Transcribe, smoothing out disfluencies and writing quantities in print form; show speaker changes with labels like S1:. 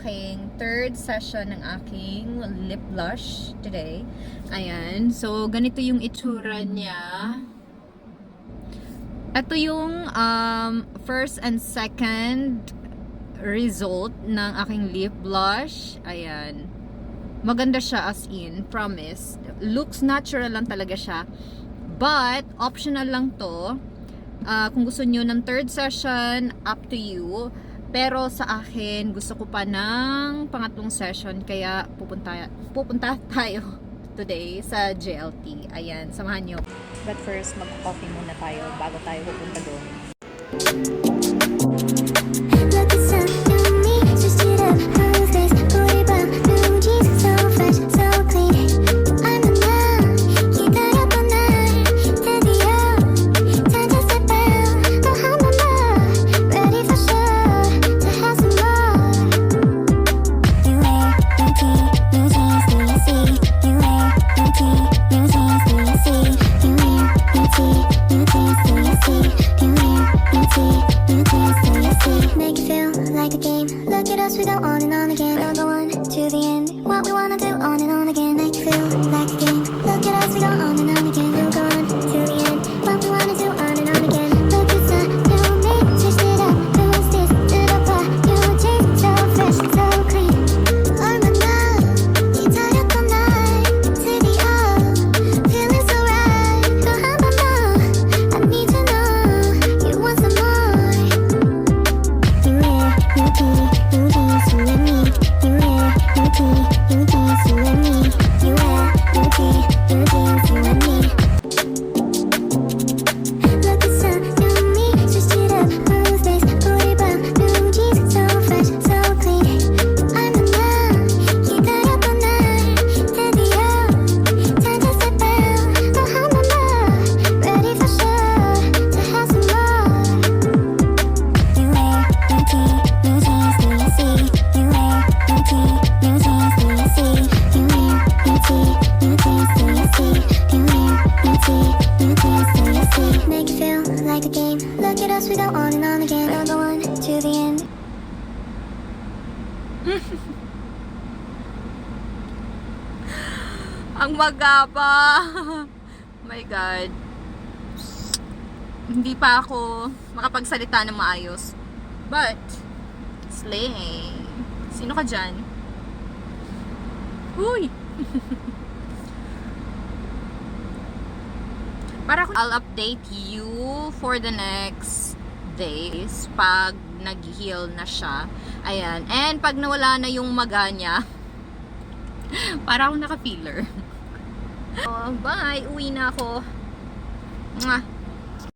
S1: Aking third session ng aking lip blush today. Ayan. So, ganito yung itsura niya. Ito yung first and second result ng aking lip blush. Ayan. Maganda siya as in. Promise. Looks natural lang talaga siya. But, optional lang to. Kung gusto nyo ng third session, up to you. Pero sa akin, gusto ko pa ng pangatlong session. Kaya pupunta tayo today sa JLT. Ayan, samahan nyo. But first, mag-coffee muna tayo bago tayo pupunta doon. Ang magapa. My God. Hindi pa ako makapagsalita ng maayos. But, slay. Sino ka dyan? Huy! I'll update you for the next days pag nag-heal na siya. Ayan. And pag nawala na yung maga niya, para akong naka-filler. Bye! Uwi na ako. Mwah!